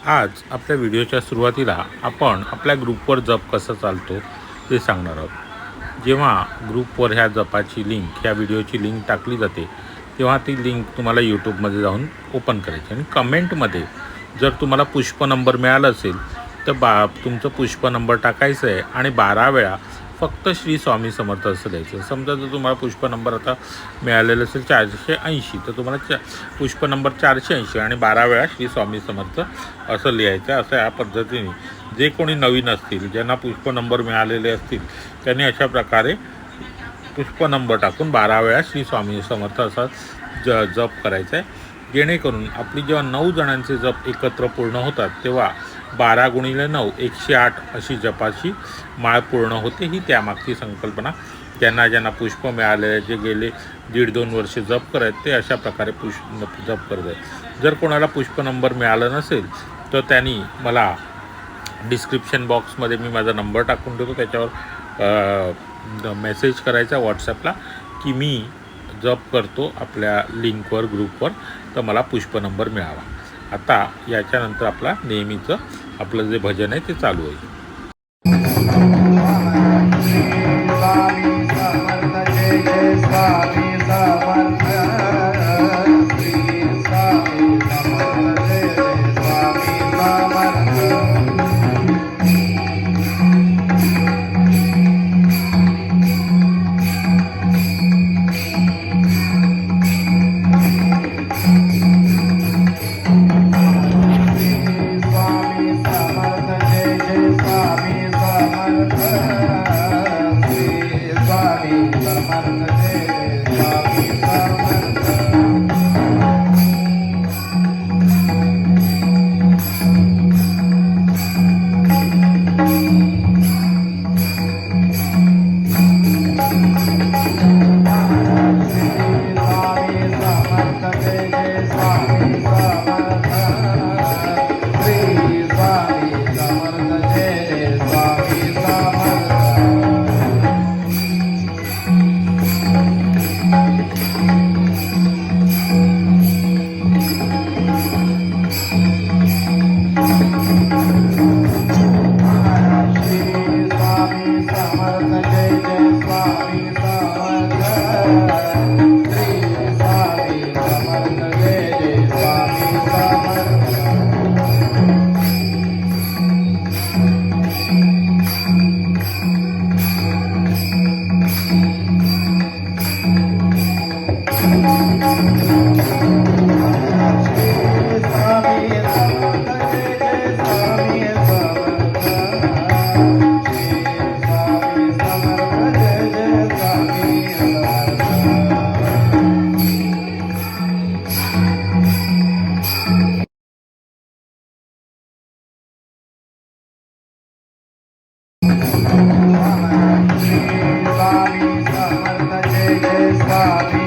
आज आपल्या व्हिडिओच्या सुरुवातीला आपण आपल्या ग्रुपवर जप कसा चालतो ते सांगणार आहोत। जेव्हा ग्रुपवर ह्या जपाची लिंक, ह्या व्हिडिओची लिंक टाकली जाते तेव्हा ती लिंक तुम्हाला यूट्यूबमध्ये जाऊन ओपन करायची आणि कमेंटमध्ये जर तुम्हाला पुष्प नंबर मिळाला असेल तर तुमचं पुष्प नंबर टाकायचं आहे आणि 12 वेळा फक्त श्री स्वामी समर्थ असं द्यायचं। समजा जर तुम्हाला पुष्प नंबर आता मिळालेलं असेल 480 तर तुम्हाला पुष्प नंबर 480 आणि 12 वेळा श्री स्वामी समर्थ असं लिहायचं। असं या पद्धतीने जे कोणी नवीन असतील, ज्यांना पुष्प नंबर मिळालेले असतील, त्यांनी अशा प्रकारे पुष्प नंबर टाकून 12 वेळा श्री स्वामी समर्थ असा जप करायचा आहे। जेणेकरून आपली जेव्हा 9 जणांचे जप एकत्र पूर्ण होतात तेव्हा 12 गुणिले 9 108 अशी जपाची माळ पूर्ण होते। ही त्यामागची संकल्पना। ज्यांना पुष्प मिळाले, जे गेले 1.5-2 वर्ष जप करत ते अशा प्रकारे जप करत आहेत। जर कोणाला पुष्प नंबर मिळाला नसेल तर त्यांनी मला डिस्क्रिप्शन बॉक्समध्ये मी माझा नंबर टाकून देतो, त्याच्यावर मेसेज करायचा व्हॉट्सॲपला की मी जप करतो आपल्या लिंकवर, ग्रुपवर, तर मला पुष्प नंबर मिळावा। आता याच्यानंतर आपला नेहमीचं आपलं जे भजन आहे ते चालू होईल। Swami Samantha Jai Jai Swami